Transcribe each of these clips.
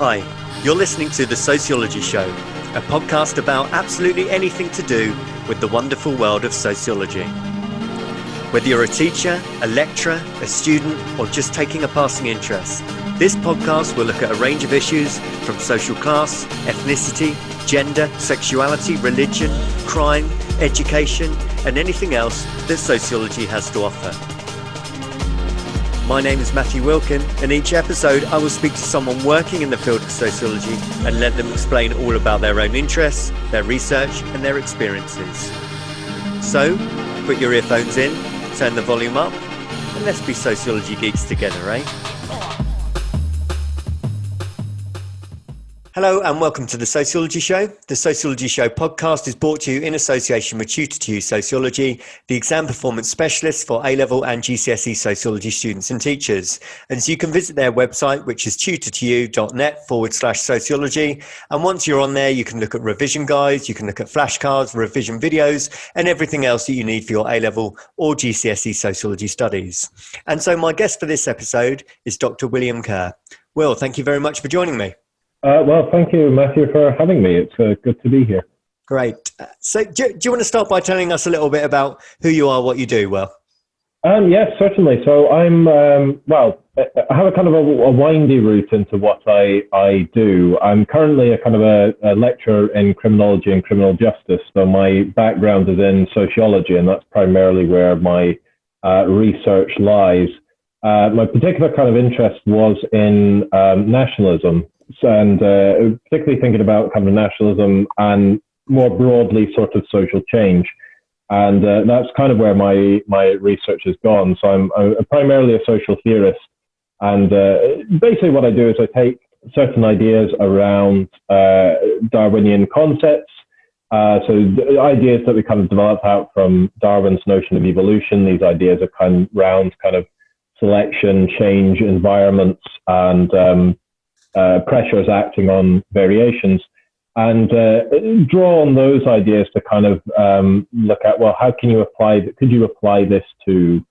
Hi, you're listening to The Sociology Show, a podcast about absolutely anything to do with the wonderful world of sociology. Whether you're a teacher, a lecturer, a student, or just taking a passing interest, this podcast will look at a range of issues from social class, ethnicity, gender, sexuality, religion, crime, education, and anything else that sociology has to offer. My name is Matthew Wilkin, and each episode I will speak to someone working in the field of sociology and let them explain all about their own interests, their research, and their experiences. So, put your earphones in, turn the volume up, and let's be sociology geeks together, eh? Hello and welcome to The Sociology Show. The Sociology Show podcast is brought to you in association with Tutor2You Sociology, the exam performance specialist for A-level and GCSE sociology students and teachers. And so you can visit their website, which is tutor2you.net/sociology. And once you're on there, you can look at revision guides, you can look at flashcards, revision videos, and everything else that you need for your A-level or GCSE sociology studies. And so my guest for this episode is Dr. William Kerr. Will, thank you very much for joining me. Well, thank you, Matthew, for having me. It's good to be here. Great. So do you want to start by telling us a little bit about who you are, what you do, Will? Yes, certainly. So I'm, I have a kind of a windy route into what I do. I'm currently a kind of a lecturer in criminology and criminal justice. So my background is in sociology, and that's primarily where my research lies. My particular kind of interest was in nationalism. And particularly thinking about kind of nationalism and more broadly sort of social change. And that's kind of where my research has gone. So I'm primarily a social theorist. And basically what I do is I take certain ideas around Darwinian concepts. So the ideas that we kind of developed out from Darwin's notion of evolution. These ideas are kind of selection, change, environments, and pressures acting on variations, and draw on those ideas to kind of look at, well, how could you apply this to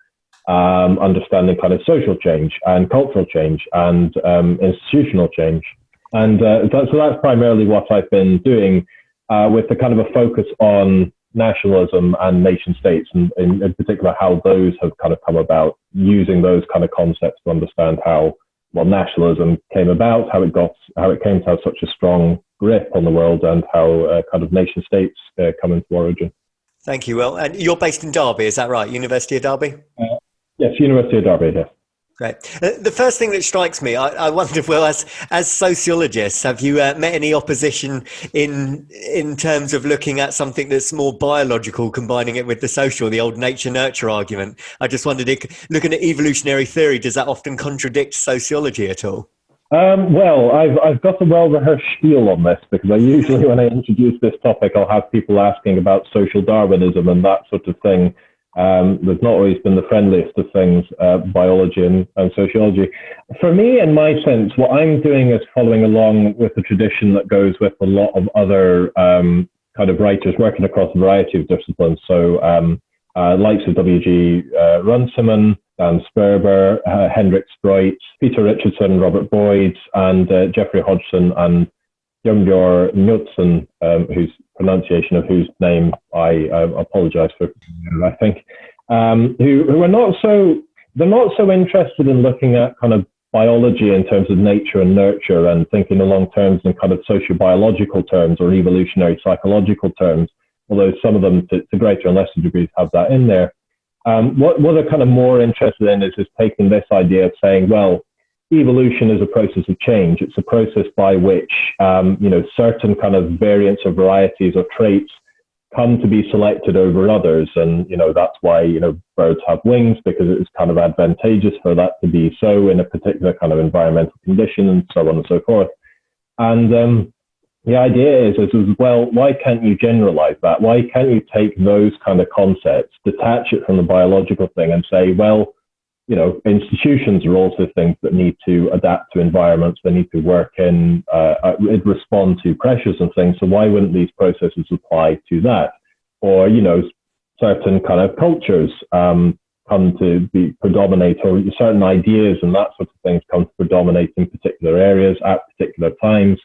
understanding kind of social change and cultural change and institutional change. And so that's primarily what I've been doing with the kind of a focus on nationalism and nation states, and in particular how those have kind of come about, using those kind of concepts to understand how nationalism came about, how it came to have such a strong grip on the world, and how kind of nation states come into origin. Thank you, Will. And you're based in Derby, is that right? University of Derby? Yes, University of Derby, yes. Great. The first thing that strikes me, I wonder, Will, as sociologists, have you met any opposition in terms of looking at something that's more biological, combining it with the social, the old nature-nurture argument? I just wondered, looking at evolutionary theory, does that often contradict sociology at all? Well, I've got a well-rehearsed spiel on this, because I usually, when I introduce this topic, I'll have people asking about social Darwinism and that sort of thing. There's not always been the friendliest of things, biology and sociology. For me, in my sense, what I'm doing is following along with the tradition that goes with a lot of other kind of writers working across a variety of disciplines. So likes of W.G. Runciman, Dan Sperber, Hendrik Sprout, Peter Richardson, Robert Boyd, and Jeffrey Hodgson and Björn Knudsen, whose pronunciation of whose name I apologize for, I think, who are they're not so interested in looking at kind of biology in terms of nature and nurture and thinking along terms in kind of sociobiological terms or evolutionary psychological terms, although some of them to greater and lesser degrees have that in there. What they're kind of more interested in is taking this idea of saying, well, evolution is a process of change. It's a process by which, certain kind of variants or varieties or traits come to be selected over others. And, that's why, birds have wings, because it's kind of advantageous for that to be so in a particular kind of environmental condition, and so on and so forth. And the idea is, well, why can't you generalize that? Why can't you take those kind of concepts, detach it from the biological thing and say, well, institutions are also things that need to adapt to environments. They need to work in, respond to pressures and things. So why wouldn't these processes apply to that? Or, certain kind of cultures come to be predominate, or certain ideas and that sort of things come to predominate in particular areas at particular times.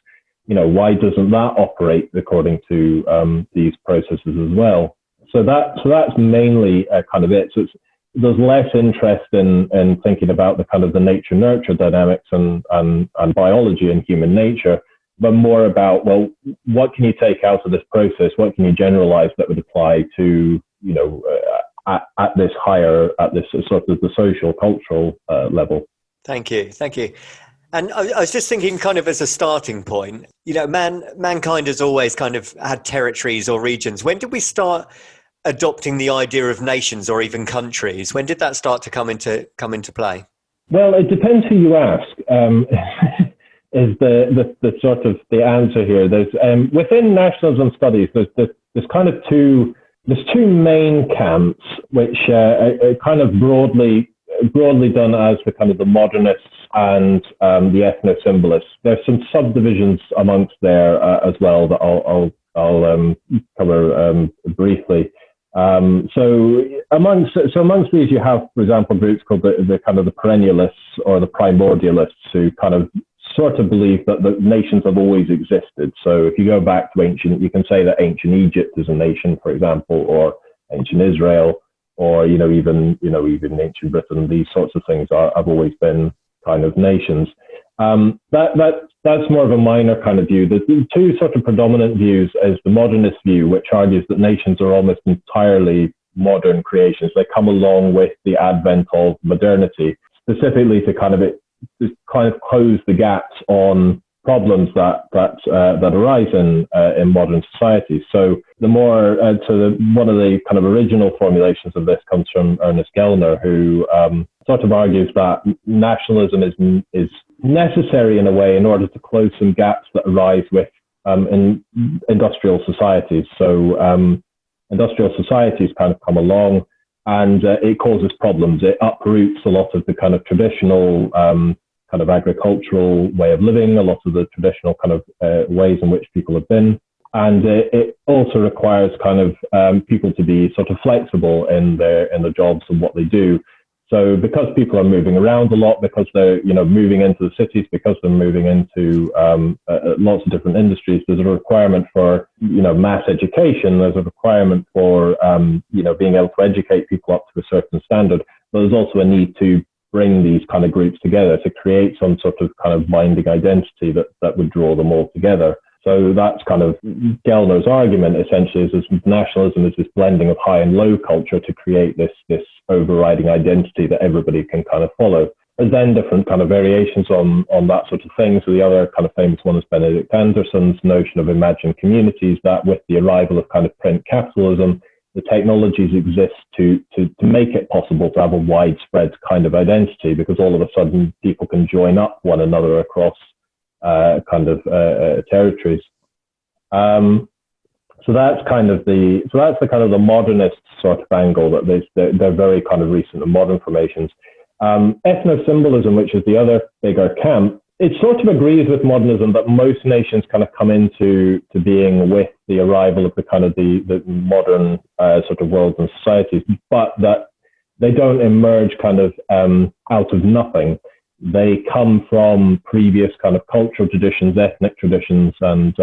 Why doesn't that operate according to these processes as well? So that's mainly kind of it. So there's less interest in thinking about the kind of the nature-nurture dynamics and biology and human nature, but more about, well, what can you take out of this process? What can you generalize that would apply to, at this sort of the social, cultural level? Thank you. And I was just thinking, kind of as a starting point, mankind has always kind of had territories or regions. When did we start adopting the idea of nations or even countries? When did that start to come into play? Well, it depends who you ask. Is the sort of the answer here? There's within nationalism studies, there's kind of two main camps, which are kind of broadly done as the kind of the modernists and the ethno-symbolists. There's some subdivisions amongst there as well that I'll cover briefly. So amongst these, you have, for example, groups called the kind of the perennialists or the primordialists, who kind of sort of believe that the nations have always existed. So if you go back to you can say that ancient Egypt is a nation, for example, or ancient Israel, or even ancient Britain. These sorts of things have always been kind of nations. That's more of a minor kind of view. The two sort of predominant views is the modernist view, which argues that nations are almost entirely modern creations. They come along with the advent of modernity, specifically to kind of close the gaps on problems that arise in modern societies. So one of the kind of original formulations of this comes from Ernest Gellner, who sort of argues that nationalism is necessary in a way in order to close some gaps that arise with in industrial societies. So industrial societies kind of come along, and it causes problems. It uproots a lot of the kind of traditional kind of agricultural way of living, a lot of the traditional kind of ways in which people have been. And it also requires kind of people to be sort of flexible in their jobs and what they do. So because people are moving around a lot, because they're moving into the cities, because they're moving into lots of different industries, there's a requirement for mass education. There's a requirement for being able to educate people up to a certain standard. But there's also a need to bring these kind of groups together to create some sort of kind of binding identity that would draw them all together. So that's kind of Gellner's argument, essentially, is nationalism is this blending of high and low culture to create this overriding identity that everybody can kind of follow. There's then different kind of variations on that sort of thing. So the other kind of famous one is Benedict Anderson's notion of imagined communities, that with the arrival of kind of print capitalism, the technologies exist to make it possible to have a widespread kind of identity, because all of a sudden people can join up one another across territories. So that's the kind of the modernist sort of angle, that they're very kind of recent and modern formations. Ethno-symbolism, which is the other bigger camp, it sort of agrees with modernism that most nations kind of come into being with the arrival of the kind of the modern sort of worlds and societies, but that they don't emerge kind of out of nothing. They come from previous kind of cultural traditions, ethnic traditions, and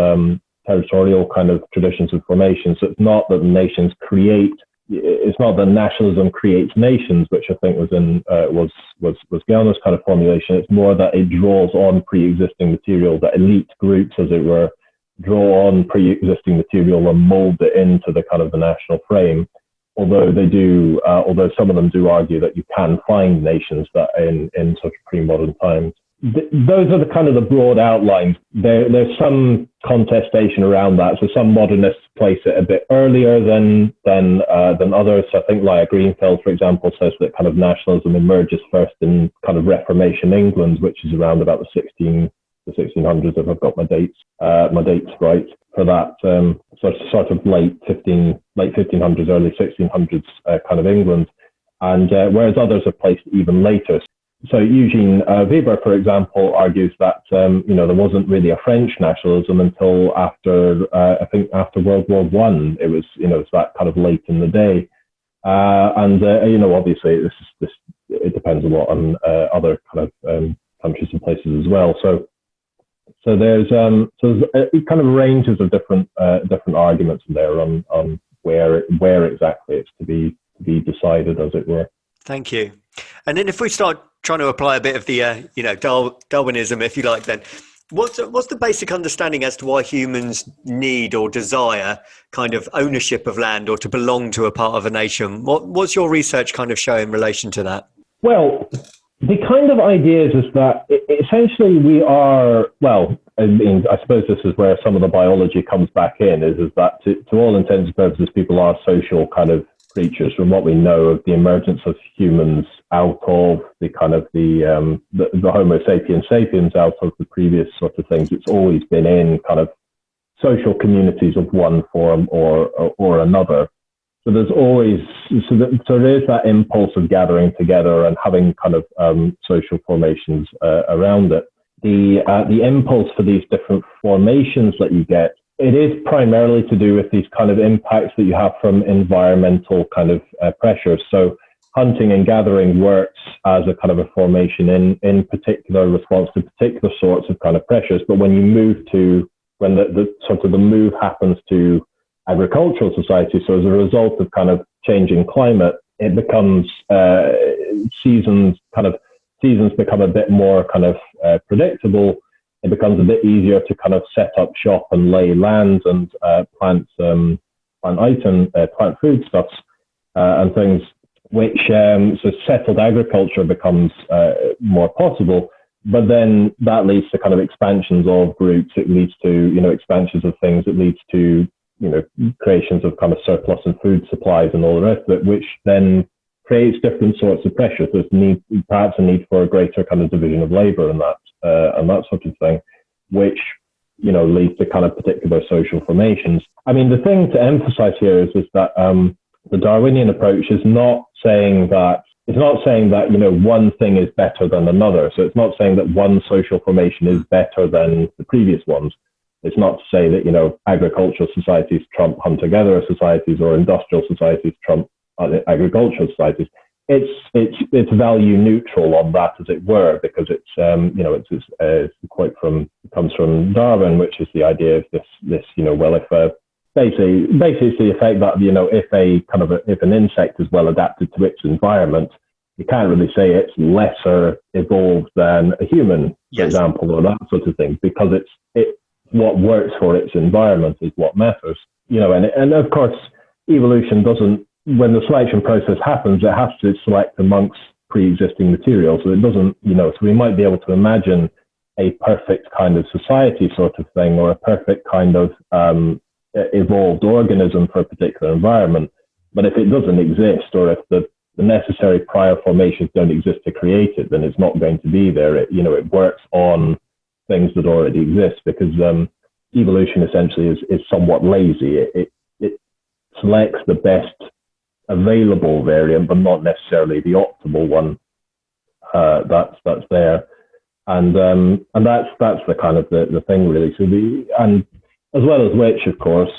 territorial kind of traditions of formation. So it's not that nations create. It's not that nationalism creates nations, which I think was Gellner's kind of formulation. It's more that it draws on pre-existing material, that elite groups, as it were, draw on pre-existing material and mold it into the kind of the national frame. Although some of them do argue that you can find nations that in such pre-modern times. Those are the kind of the broad outlines. There's some contestation around that. So some modernists place it a bit earlier than others. I think Laia Greenfeld, for example, says that kind of nationalism emerges first in kind of Reformation England, which is around about the 1600s, if I've got my dates right, for that sort of late 1500s, early 1600s kind of England, and whereas others are placed even later. So Eugene Weber, for example, argues that there wasn't really a French nationalism until after World War I. It was that kind of late in the day. Obviously it depends a lot on other kind of countries and places as well. So there's kind of ranges of different arguments there on where exactly it's to be decided, as it were. Thank you. And then if we start trying to apply a bit of the Darwinism, if you like, then what's the basic understanding as to why humans need or desire kind of ownership of land or to belong to a part of a nation? What's your research kind of show in relation to that? Well, the kind of ideas is that essentially we are, well, I suppose this is where some of the biology comes back in, is that to all intents and purposes, people are social kind of creatures. From what we know of the emergence of humans out of the kind of the Homo sapiens sapiens, out of the previous sort of things, it's always been in kind of social communities of one form or another. So there's always, so there is that impulse of gathering together and having kind of social formations around it. The impulse for these different formations that you get, it is primarily to do with these kind of impacts that you have from environmental kind of pressures. So hunting and gathering works as a kind of a formation in particular response to particular sorts of kind of pressures. But when you move to, when the sort of the move happens to agricultural society, so as a result of kind of changing climate, it becomes seasons become a bit more kind of predictable. It becomes a bit easier to kind of set up shop and lay land and plant foodstuffs and things, which so settled agriculture becomes more possible. But then that leads to kind of expansions of groups. It leads to expansions of things. It leads to creations of kind of surplus and food supplies and all the rest of it, which then creates different sorts of pressures. There's perhaps a need for a greater kind of division of labour and that sort of thing, which leads to kind of particular social formations. I mean, the thing to emphasise here is that the Darwinian approach is not saying that one thing is better than another. So it's not saying that one social formation is better than the previous ones. It's not to say that, agricultural societies trump hunter-gatherer societies or industrial societies trump agricultural societies. It's value neutral on that, as it were, because it's it's a quote comes from Darwin, which is the idea of this if basically it's the effect that if an insect is well adapted to its environment, you can't really say it's lesser evolved than a human, for example, or that sort of thing, because it's what works for its environment is what matters. And of course, evolution doesn't, when the selection process happens, it has to select amongst pre-existing material. So it doesn't, so we might be able to imagine a perfect kind of society sort of thing, or a perfect kind of evolved organism for a particular environment. But if it doesn't exist, or if the necessary prior formations don't exist to create it, then it's not going to be there. It works on things that already exist, because evolution essentially is somewhat lazy. It selects the best available variant, but not necessarily the optimal one that's there, and that's the kind of the thing really. So and as well as which, of course,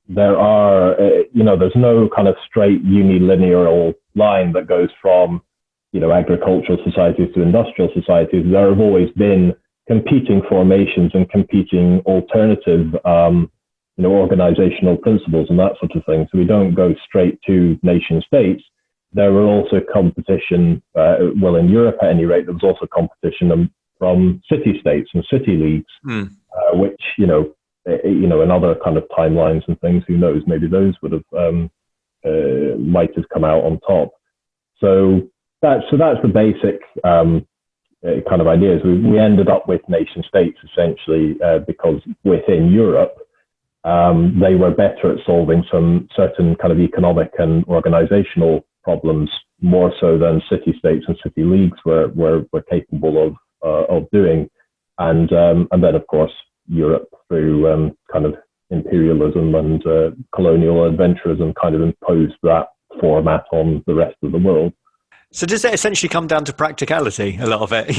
there are there's no kind of straight unilinear line that goes from agricultural societies to industrial societies. There have always been competing formations and competing alternative organizational principles and that sort of thing. So we don't go straight to nation states. There were also competition, in Europe at any rate, there was also competition from city states and city leagues, which, in other kind of timelines and things, who knows, maybe those would have, might have come out on top. So that's the basic kind of ideas. We ended up with nation states essentially because within Europe, they were better at solving some certain kind of economic and organizational problems more so than city states and city leagues were capable of doing. And then, of course, Europe through kind of imperialism and colonial adventurism kind of imposed that format on the rest of the world. So does it essentially come down to practicality, a lot of it?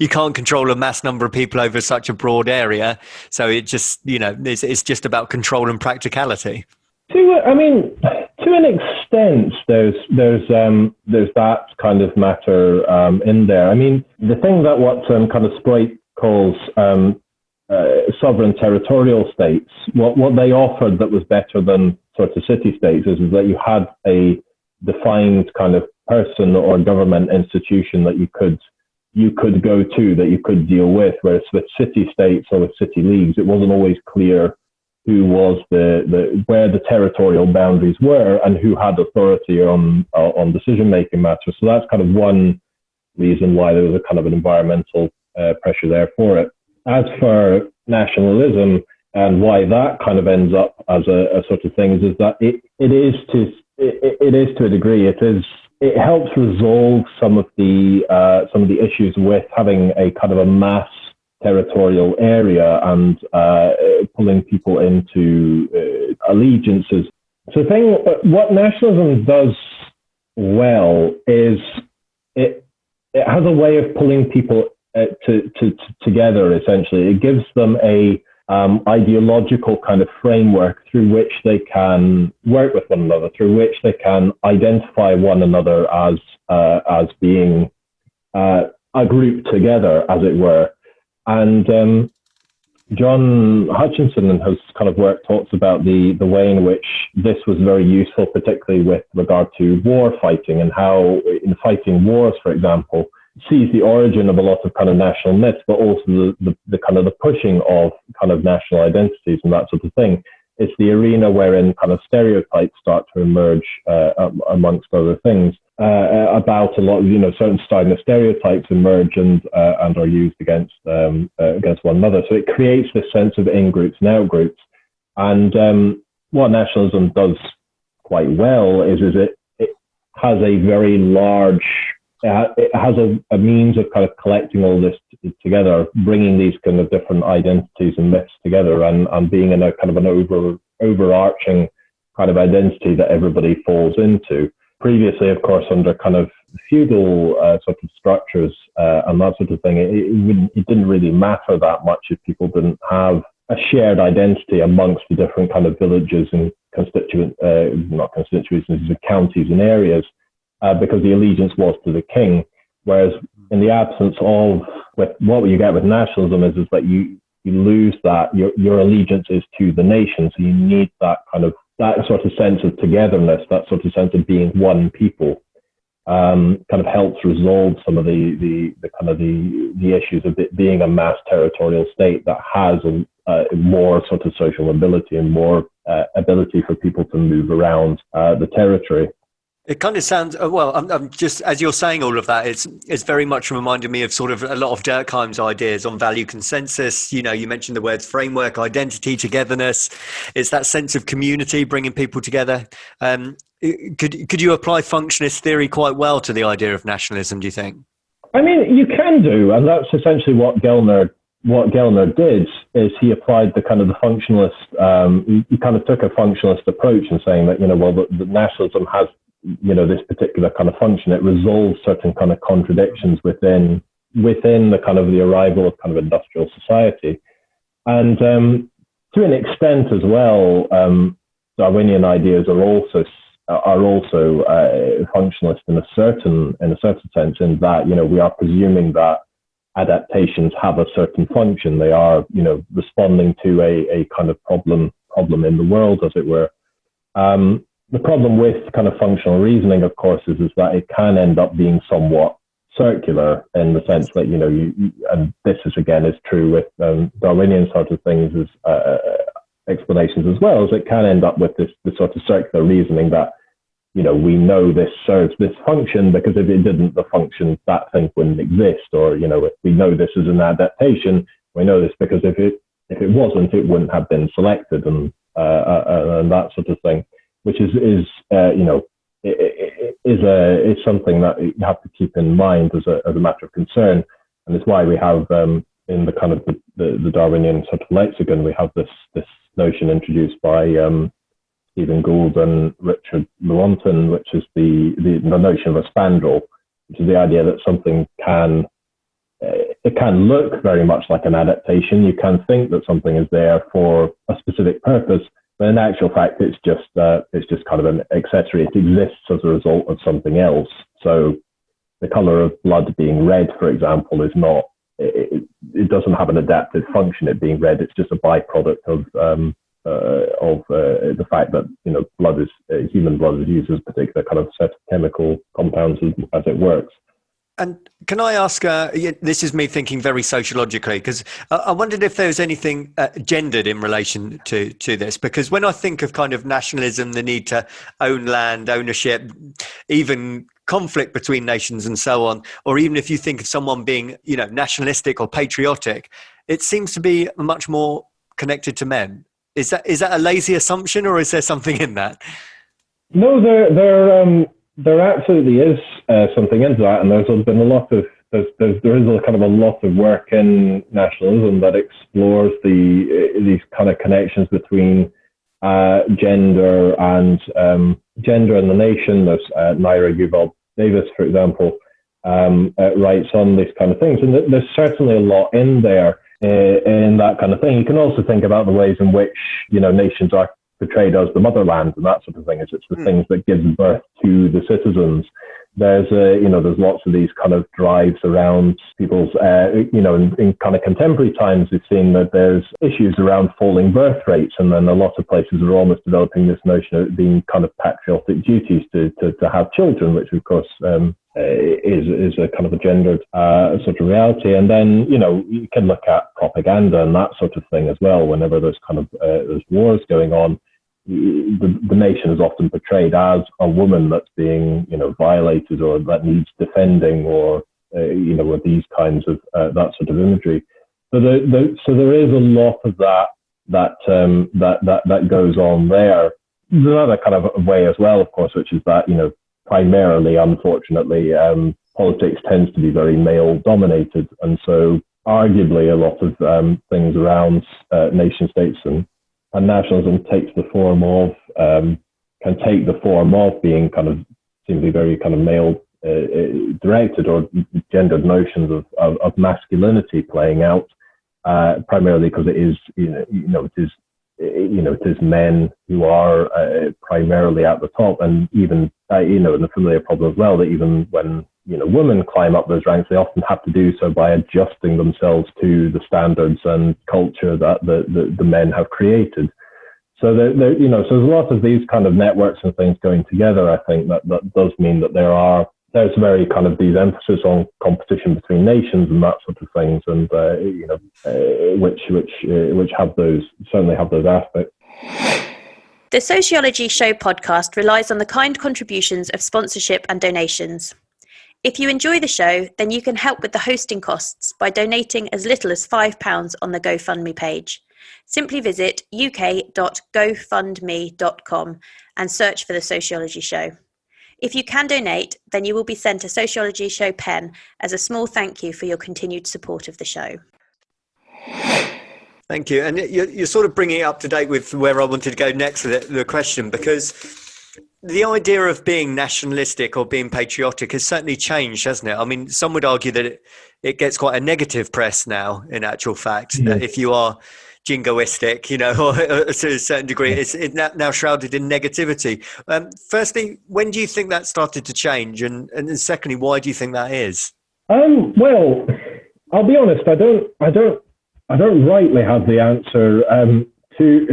You can't control a mass number of people over such a broad area. So it just, it's just about control and practicality. To To an extent, there's that kind of matter in there. I mean, the thing that what kind of Sprite calls sovereign territorial states, what they offered that was better than sort of city-states is that you had a defined kind of person or government institution that you could go to, that you could deal with, whereas with city-states or with city leagues, it wasn't always clear who was where the territorial boundaries were and who had authority on decision-making matters. So that's kind of one reason why there was a kind of an environmental pressure there for it. As for nationalism and why that kind of ends up as a sort of thing is that it is to a degree, it helps resolve some of the issues with having a kind of a mass territorial area and pulling people into allegiances. So the thing, what nationalism does well is it has a way of pulling people together. Essentially, it gives them a ideological kind of framework through which they can work with one another, through which they can identify one another as being a group together, as it were. And John Hutchinson in his kind of work talks about the way in which this was very useful, particularly with regard to war fighting, and how in fighting wars, for example, sees the origin of a lot of kind of national myths, but also the kind of the pushing of kind of national identities and that sort of thing. It's the arena wherein kind of stereotypes start to emerge amongst other things about a lot of, certain kind of stereotypes emerge and are used against one another. So it creates this sense of in-groups and out-groups. And what nationalism does quite well is it has a very large, it has a means of kind of collecting all this together, bringing these kind of different identities and myths together, and being in a kind of an overarching kind of identity that everybody falls into. Previously, of course, under kind of feudal sort of structures and that sort of thing, it didn't really matter that much if people didn't have a shared identity amongst the different kind of villages and not constituencies, but counties and areas, because the allegiance was to the king. Whereas in the absence of, what you get with nationalism is that you lose that, your allegiance is to the nation. So you need that sort of sense of togetherness, that sort of sense of being one people, kind of helps resolve some of the issues of it being a mass territorial state that has more sort of social mobility and more ability for people to move around the territory. It kind of sounds, I'm just, as you're saying all of that, it's very much reminding me of sort of a lot of Durkheim's ideas on value consensus. You mentioned the words framework, identity, togetherness. It's that sense of community, bringing people together. Could you apply functionist theory quite well to the idea of nationalism, do you think? I mean, you can do, and that's essentially what Gellner did, is he applied the kind of the functionalist, he kind of took a functionalist approach in saying that, the nationalism has, this particular kind of function. It resolves certain kind of contradictions within the kind of the arrival of kind of industrial society. And to an extent as well, Darwinian ideas are also functionalist in a certain sense, in that, we are presuming that adaptations have a certain function. They are, responding to a kind of problem in the world, as it were. The problem with kind of functional reasoning, of course, is that it can end up being somewhat circular, in the sense that, and this is true with Darwinian sort of things as explanations as well, as it can end up with this sort of circular reasoning that, we know this serves this function, because if it didn't, the function, that thing wouldn't exist. Or, if we know this is an adaptation, we know this because if it wasn't, it wouldn't have been selected, and that sort of thing, which is something that you have to keep in mind as a matter of concern. And it's why we have in the kind of the Darwinian sort of lexicon, we have this notion introduced by Stephen Gould and Richard Lewontin, which is the notion of a spandrel, which is the idea that something can look very much like an adaptation. You can think that something is there for a specific purpose, But in actual fact, it's just kind of an accessory. It exists as a result of something else. So the color of blood being red, for example, is not. It doesn't have an adaptive function. It being red, it's just a byproduct of the fact that blood is human blood is used as a particular kind of set of chemical compounds as it works. And can I ask, this is me thinking very sociologically, because I wondered if there was anything gendered in relation to this, because when I think of kind of nationalism, the need to own land, ownership, even conflict between nations and so on, or even if you think of someone being, nationalistic or patriotic, it seems to be much more connected to men. Is that a lazy assumption, or is there something in that? No, there absolutely is something into that, and there's been a lot of there is a kind of a lot of work in nationalism that explores these kind of connections between gender and the nation. There's Naira Yuval Davis, for example, writes on these kind of things, and there's certainly a lot in there in that kind of thing. You can also think about the ways in which nations are portrayed as the motherland and that sort of thing. It's the things that gives birth to the citizens. There's there's lots of these kind of drives around people's in kind of contemporary times. We've seen that there's issues around falling birth rates, and then a lot of places are almost developing this notion of it being kind of patriotic duties to have children, which of course is a kind of a gendered sort of reality. And then you can look at propaganda and that sort of thing as well. Whenever there's kind of there's wars going on, the nation is often portrayed as a woman that's being violated, or that needs defending, or with these kinds of that sort of imagery. So there is a lot of that goes on there. There's another kind of way as well, of course, which is that primarily, unfortunately, politics tends to be very male dominated, and so arguably a lot of things around nation states and nationalism takes the form of can take the form of being kind of seemingly very kind of male directed, or gendered notions of masculinity playing out primarily because it is it is men who are primarily at the top, and even and the familiar problem as well that even when women climb up those ranks, they often have to do so by adjusting themselves to the standards and culture that the men have created. So so there's a lot of these kind of networks and things going together. I think that does mean that there's very kind of these emphasis on competition between nations and that sort of things, and which have those aspects. The Sociology Show podcast relies on the kind contributions of sponsorship and donations. If you enjoy the show, then you can help with the hosting costs by donating as little as £5 on the GoFundMe page. Simply visit uk.gofundme.com and search for the Sociology Show. If you can donate, then you will be sent a Sociology Show pen as a small thank you for your continued support of the show. Thank you. And you're sort of bringing it up to date with where I wanted to go next with the question, because the idea of being nationalistic or being patriotic has certainly changed, hasn't it? I mean, some would argue that it gets quite a negative press now, in actual fact, that if you are jingoistic, or to a certain degree, it's now shrouded in negativity. Firstly, when do you think that started to change? And then secondly, why do you think that is? Well, I'll be honest, I don't rightly have the answer to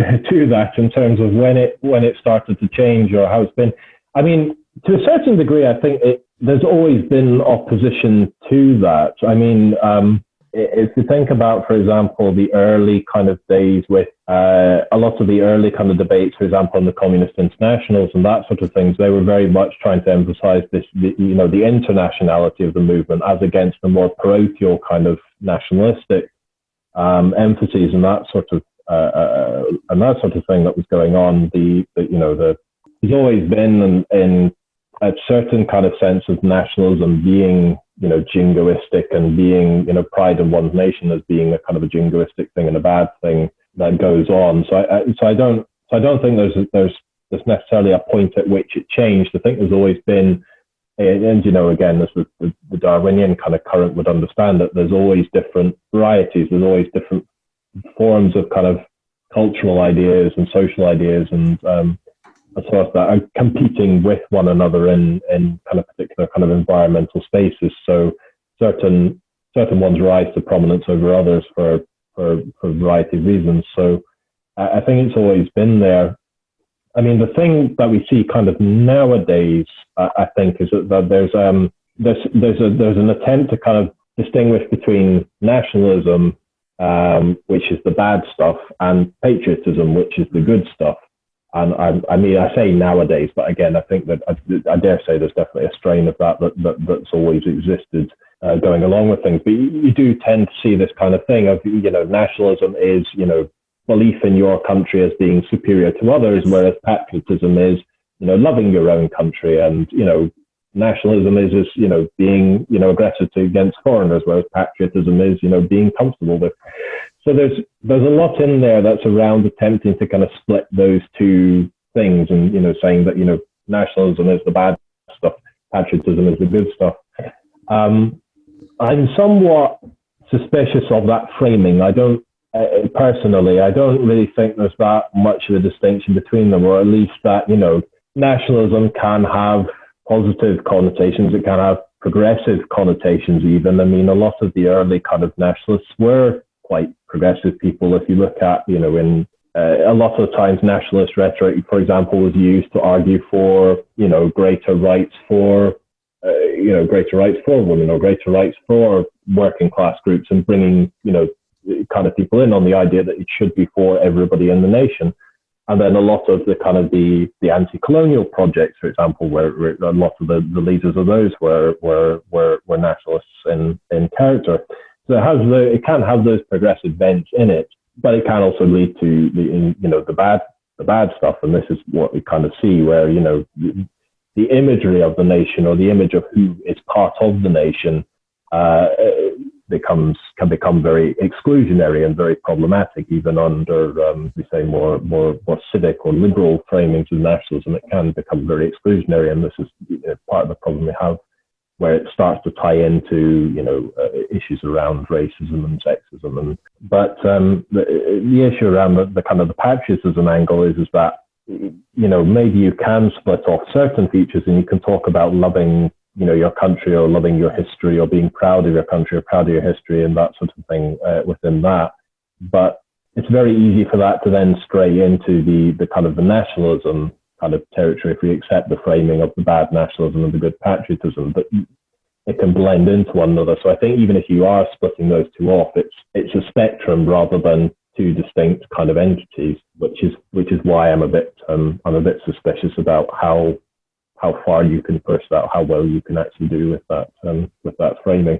that in terms of when it started to change or how it's been. I mean, to a certain degree, I think there's always been opposition to that. I mean, if you think about, for example, the early kind of days with a lot of the early kind of debates, for example, on the communist internationals and that sort of things, they were very much trying to emphasize the internationality of the movement as against the more parochial kind of nationalistic emphases and that sort of thing that was going on. There's always been in a certain kind of sense of nationalism being jingoistic and being pride in one's nation as being a kind of a jingoistic thing and a bad thing that goes on. So I don't think there's necessarily a point at which it changed. I think there's always been, and again, this was the Darwinian kind of current would understand that there's always different varieties. There's always different forms of kind of cultural ideas and social ideas and sort of that are competing with one another in kind of particular kind of environmental spaces. So certain ones rise to prominence over others for a variety of reasons. So I think it's always been there. I mean, the thing that we see kind of nowadays, I think, is that there's an attempt to kind of distinguish between nationalism, which is the bad stuff, and patriotism, which is the good stuff. And I mean, I say nowadays, but again, I think that I dare say there's definitely a strain of that's always existed going along with things. But you do tend to see this kind of thing of, nationalism is, belief in your country as being superior to others, whereas patriotism is, loving your own country, and, nationalism is being, aggressive against foreigners, whereas patriotism is, being comfortable with. So there's a lot in there that's around attempting to kind of split those two things and, saying that, nationalism is the bad stuff, patriotism is the good stuff. I'm somewhat suspicious of that framing. I don't really think there's that much of a distinction between them, or at least that, nationalism can have positive connotations. It can have progressive connotations even. I mean, a lot of the early kind of nationalists were quite progressive people. If you look at, in a lot of times nationalist rhetoric, for example, was used to argue for, greater rights for women, or greater rights for working class groups, and bringing, kind of people in on the idea that it should be for everybody in the nation. And then a lot of the kind of the anti-colonial projects, for example, where a lot of the leaders of those were nationalists in character. So it can have those progressive bents in it, but it can also lead to the bad stuff. And this is what we kind of see, where the imagery of the nation, or the image of who is part of the nation, can become very exclusionary and very problematic, even under we say more civic or liberal framings of nationalism. It can become very exclusionary, and this is part of the problem we have, where it starts to tie into issues around racism and sexism. But the issue around the kind of the patriotism angle is that maybe you can split off certain features, and you can talk about loving your country, or loving your history, or being proud of your country, or proud of your history, and that sort of thing within that. But it's very easy for that to then stray into the kind of the nationalism kind of territory if we accept the framing of the bad nationalism and the good patriotism. But it can blend into one another. So I think even if you are splitting those two off, it's a spectrum rather than two distinct kind of entities, which is why I'm a bit suspicious about how far you can push that, how well you can actually do with that framing.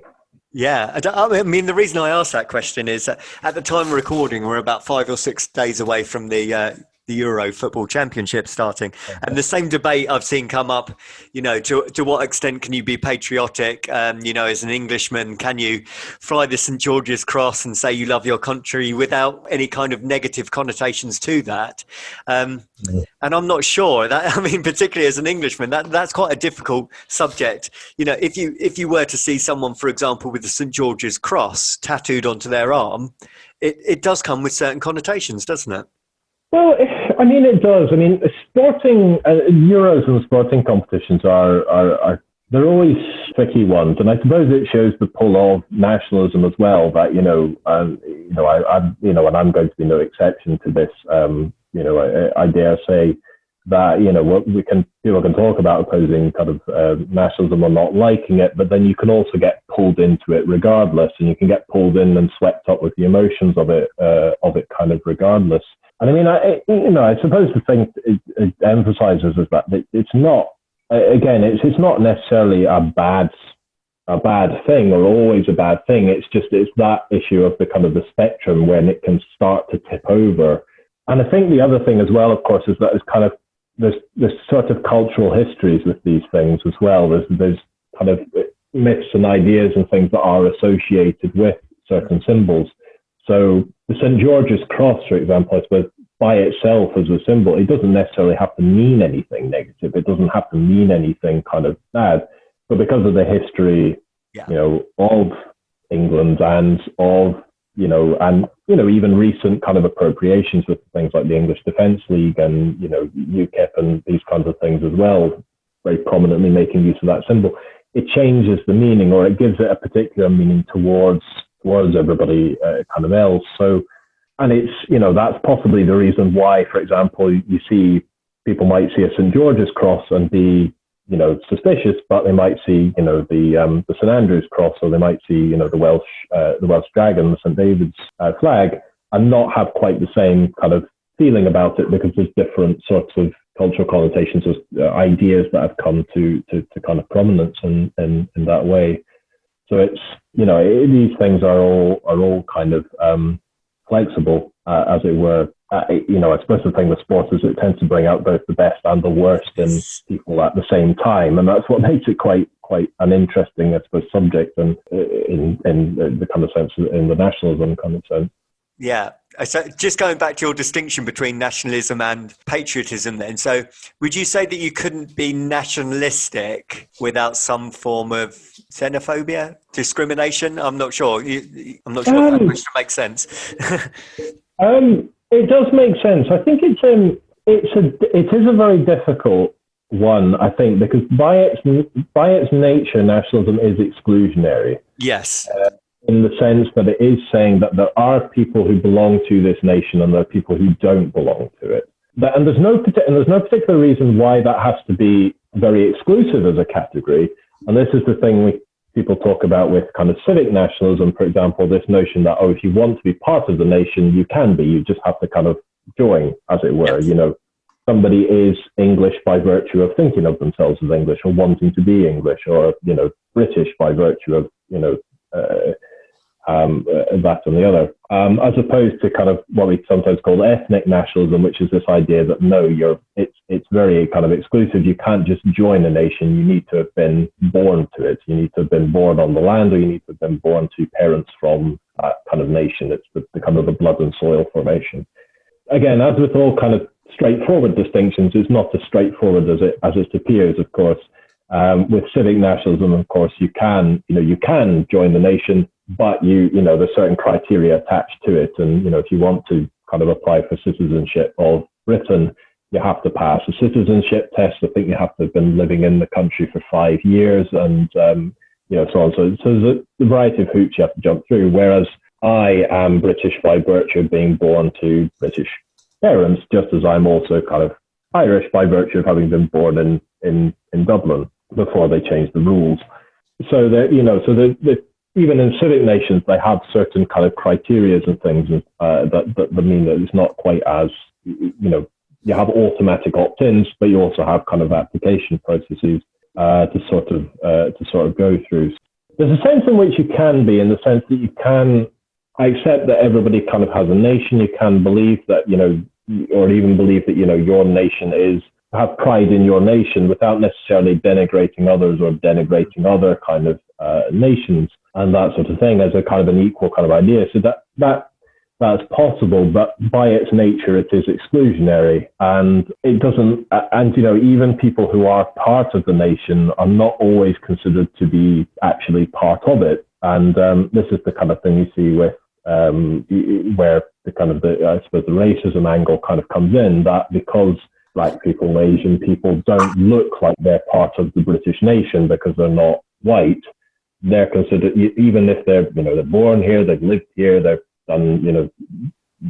Yeah, I mean, the reason I asked that question is at the time of recording, we're about 5 or 6 days away from the Euro Football Championship starting, and the same debate I've seen come up. To what extent can you be patriotic? As an Englishman, can you fly the St George's Cross and say you love your country without any kind of negative connotations to that? And I'm not sure that. I mean, particularly as an Englishman, that's quite a difficult subject. If you were to see someone, for example, with the St George's Cross tattooed onto their arm, it does come with certain connotations, doesn't it? Well, I mean, it does. I mean, sporting Euros and sporting competitions are they're always tricky ones, and I suppose it shows the pull of nationalism as well. That and I'm going to be no exception to this. I dare say that people can talk about opposing kind of nationalism or not liking it, but then you can also get pulled into it regardless, and you can get pulled in and swept up with the emotions of it kind of regardless. And I mean, I suppose the thing it emphasizes is that it's not, again, it's not necessarily a bad thing or always a bad thing. It's that issue of the kind of the spectrum when it can start to tip over. And I think the other thing as well, of course, is that it's kind of, there's sort of cultural histories with these things as well. There's kind of myths and ideas and things that are associated with certain symbols. So the St. George's Cross, for example, I suppose by itself as a symbol, it doesn't necessarily have to mean anything negative. It doesn't have to mean anything kind of bad. But because of the history, of England and of and even recent kind of appropriations with things like the English Defence League and, UKIP and these kinds of things as well, very prominently making use of that symbol. It changes the meaning, or it gives it a particular meaning towards everybody kind of else. So, and it's, that's possibly the reason why, for example, you see people might see a St. George's cross and be, suspicious, but they might see, the St. Andrew's cross, or they might see, the Welsh dragon, the St. David's flag, and not have quite the same kind of feeling about it, because there's different sorts of cultural connotations, ideas that have come to kind of prominence in that way. So it's, these things are all kind of flexible, as it were. I suppose the thing with sports is it tends to bring out both the best and the worst in people at the same time, and that's what makes it quite an interesting, I suppose, subject, and in the kind of sense, in the nationalism kind of sense. Yeah. So just going back to your distinction between nationalism and patriotism then, so would you say that you couldn't be nationalistic without some form of xenophobia, discrimination? I'm not sure. I'm not sure if that question makes sense. It does make sense. I think it is a very difficult one, I think, because by its nature, nationalism is exclusionary. Yes. In the sense that it is saying that there are people who belong to this nation and there are people who don't belong to it. And there's no particular reason why that has to be very exclusive as a category. And this is the thing people talk about with kind of civic nationalism, for example, this notion that, if you want to be part of the nation, you can be. You just have to kind of join, as it were. Yes. Somebody is English by virtue of thinking of themselves as English or wanting to be English, or, British by virtue of, that and the other, as opposed to kind of what we sometimes call ethnic nationalism, which is this idea that it's very kind of exclusive. You can't just join a nation. You need to have been born to it. You need to have been born on the land, or you need to have been born to parents from that kind of nation. It's the kind of the blood and soil formation. Again, as with all kind of straightforward distinctions, it's not as straightforward as it appears, of course. With civic nationalism, of course, you can join the nation, but there's certain criteria attached to it. And, if you want to kind of apply for citizenship of Britain, you have to pass a citizenship test. I think you have to have been living in the country for 5 years, and, so on. So there's a variety of hoops you have to jump through. Whereas I am British by virtue of being born to British parents, just as I'm also kind of Irish by virtue of having been born in Dublin before they changed the rules. So even in civic nations, they have certain kind of criteria and things that mean that it's not quite as, you have automatic opt-ins, but you also have kind of application processes to sort of go through. There's a sense in which you can be, in the sense that you can accept that everybody kind of has a nation. You can believe that, or even believe that, your nation have pride in your nation without necessarily denigrating others or denigrating other kind of nations and that sort of thing, as a kind of an equal kind of idea. So that's possible, but by its nature, it is exclusionary, and it doesn't. And even people who are part of the nation are not always considered to be actually part of it. And this is the kind of thing you see with where the kind of I suppose the racism angle kind of comes in, that because Black people, Asian people don't look like they're part of the British nation because they're not white, they're considered, even if they're born here, they've lived here, they've done,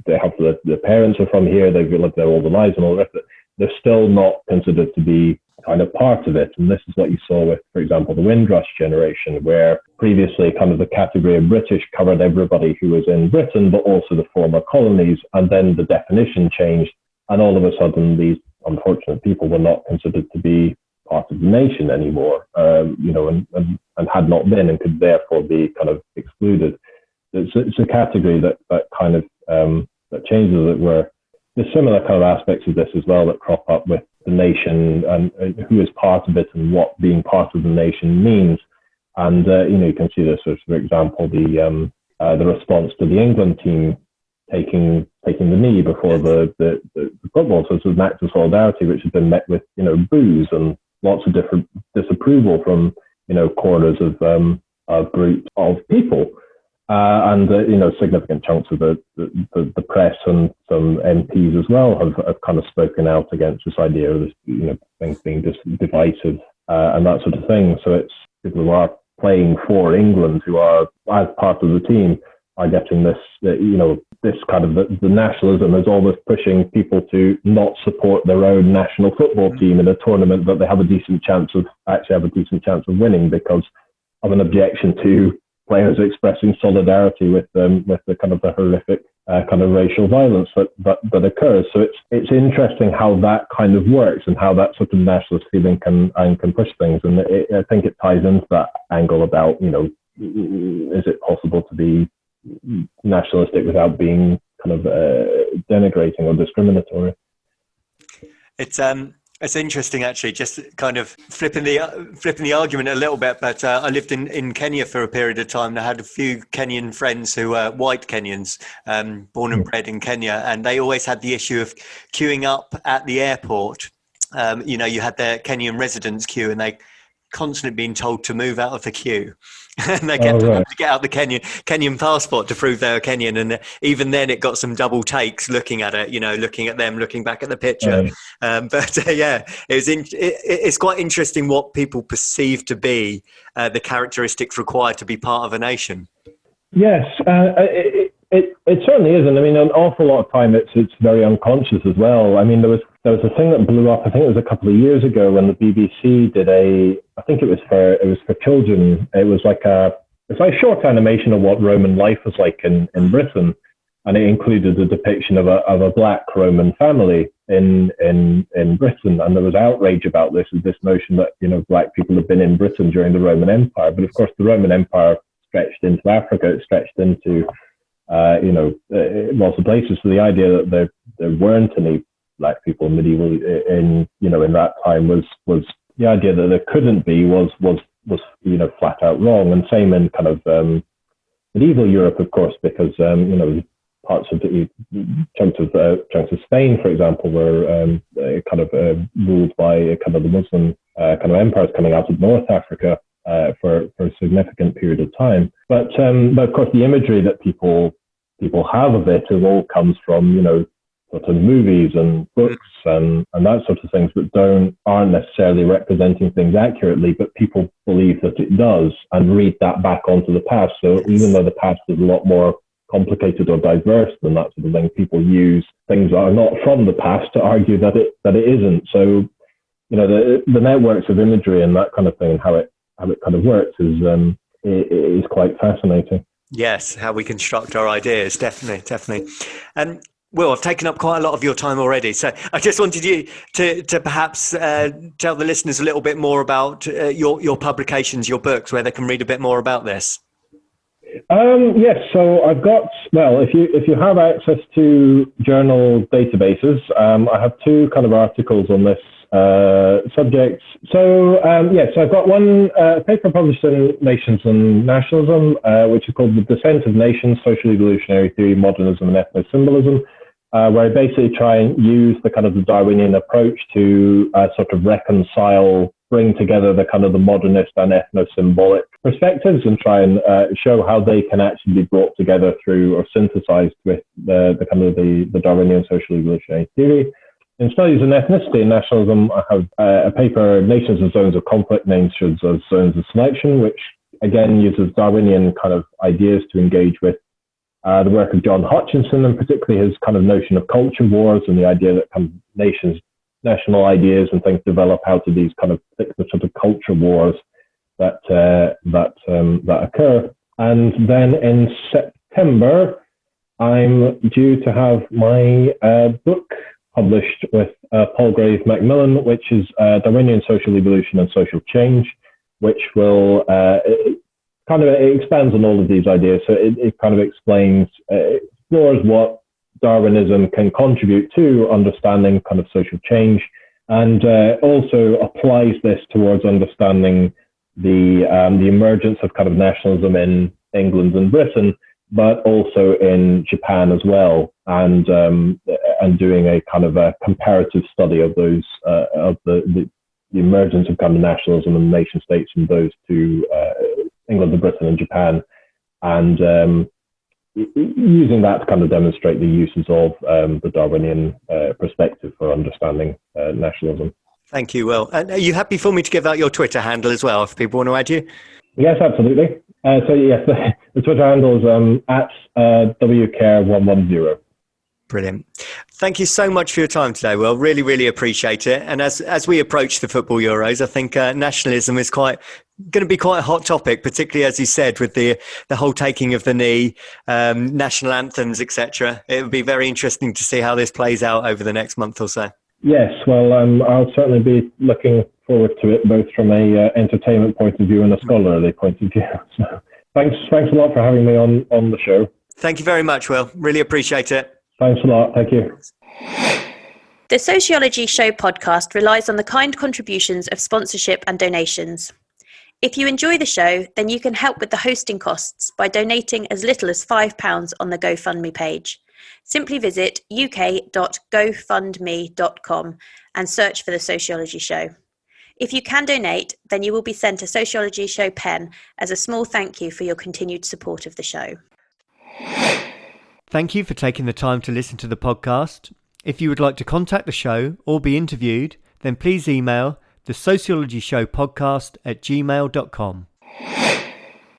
they have their parents are from here, they've lived there all their lives and all the rest of it, they're still not considered to be kind of part of it. And this is what you saw with, for example, the Windrush generation, where previously kind of the category of British covered everybody who was in Britain, but also the former colonies. And then the definition changed, and all of a sudden these unfortunate people were not considered to be part of the nation anymore, and had not been, and could therefore be kind of excluded. It's a category that kind of that changes, as it were. There's similar kind of aspects of this as well that crop up with the nation and who is part of it and what being part of the nation means. And you can see this, for example, the response to the England team taking the knee before the football. So this was an act of solidarity which has been met with boos and lots of different disapproval from corners of groups of people. And significant chunks of the press and some MPs as well have kind of spoken out against this idea of this, things being divisive and that sort of thing. So it's people who are playing for England, who are as part of the team, are getting this, this kind of the nationalism is almost pushing people to not support their own national football team in a tournament that they have a decent chance of winning because of an objection to players expressing solidarity with the kind of the horrific kind of racial violence that occurs. So it's interesting how that kind of works and how that sort of nationalist feeling can push things. And I think it ties into that angle about, is it possible to be nationalistic without being kind of denigrating or discriminatory? It's interesting, actually, just kind of flipping the argument a little bit. But I lived in Kenya for a period of time, and I had a few Kenyan friends who were white Kenyans, born and bred in Kenya, and they always had the issue of queuing up at the airport. You had their Kenyan residents queue, and they constantly being told to move out of the queue. And they kept having to get out the Kenyan passport to prove they were Kenyan, and even then it got some double takes looking at it, looking at them, looking back at the picture. It's quite interesting what people perceive to be the characteristics required to be part of a nation. Yes, it certainly is, and I mean, an awful lot of time it's very unconscious as well. I mean, there was a thing that blew up. I think it was a couple of years ago when the BBC did I think it was for children. It's like a short animation of what Roman life was like in Britain, and it included a depiction of a black Roman family in Britain, and there was outrage about this notion that black people had been in Britain during the Roman Empire, but of course the Roman Empire stretched into Africa, it stretched into lots of places. So the idea that there weren't any black people in medieval in that time was the idea that there couldn't be was flat out wrong. And same in kind of medieval Europe, of course, because parts of chunks of Spain, for example, were kind of ruled by kind of the Muslim kind of empires coming out of North Africa for a significant period of time. But of course, the imagery that people have of it all comes from sort of movies and books and that sort of things that aren't necessarily representing things accurately, but people believe that it does and read that back onto the past. So even though the past is a lot more complicated or diverse than that sort of thing, people use things that are not from the past to argue that it isn't. So the networks of imagery and that kind of thing and how it kind of works is quite fascinating. Yes, how we construct our ideas, definitely. Will, I've taken up quite a lot of your time already, so I just wanted you to perhaps tell the listeners a little bit more about your publications, your books, where they can read a bit more about this. Yes, so I've got, if you have access to journal databases, I have two kind of articles on this subject. So I've got one paper published in Nations and Nationalism, which is called The Descent of Nations, Social Evolutionary Theory, Modernism and Ethno-Symbolism, where I basically try and use the kind of the Darwinian approach to sort of bring together the kind of the modernist and ethno-symbolic perspectives and try and show how they can actually be brought together through or synthesized with the kind of the Darwinian social evolutionary theory. In Studies in Ethnicity and Nationalism, I have a paper, Nations as Zones of Conflict, Nations as Zones of Selection, which again uses Darwinian kind of ideas to engage with the work of John Hutchinson, and particularly his kind of notion of culture wars and the idea that kind of nations, national ideas and things develop out of these kind of sort of culture wars that occur. And then in September, I'm due to have my book published with Palgrave Macmillan, which is Darwinian Social Evolution and Social Change, which will it expands on all of these ideas. So it kind of explores what Darwinism can contribute to understanding kind of social change, and also applies this towards understanding the emergence of kind of nationalism in England and Britain, but also in Japan as well, and doing a kind of a comparative study of those of the emergence of kind of nationalism and nation states in those two, England and Britain and Japan, and using that to kind of demonstrate the uses of the Darwinian perspective for understanding nationalism. Thank you, Will. And are you happy for me to give out your Twitter handle as well, if people want to add you? Yes, absolutely. So yes, the Twitter handle is at WCare110. Brilliant. Thank you so much for your time today, Will. Really, really appreciate it. And as we approach the football Euros, I think nationalism is going to be quite a hot topic, particularly as you said, with the whole taking of the knee, national anthems, etc. It would be very interesting to see how this plays out over the next month or so. Yes, well, I'll certainly be looking forward to it, both from a entertainment point of view and a scholarly point of view. So, thanks a lot for having me on the show. Thank you very much, Will. Really appreciate it. Thanks a lot. Thank you. The Sociology Show podcast relies on the kind contributions of sponsorship and donations. If you enjoy the show, then you can help with the hosting costs by donating as little as £5 on the GoFundMe page. Simply visit uk.gofundme.com and search for The Sociology Show. If you can donate, then you will be sent a Sociology Show pen as a small thank you for your continued support of the show. Thank you for taking the time to listen to the podcast. If you would like to contact the show or be interviewed, then please email the sociologyshowpodcast@gmail.com.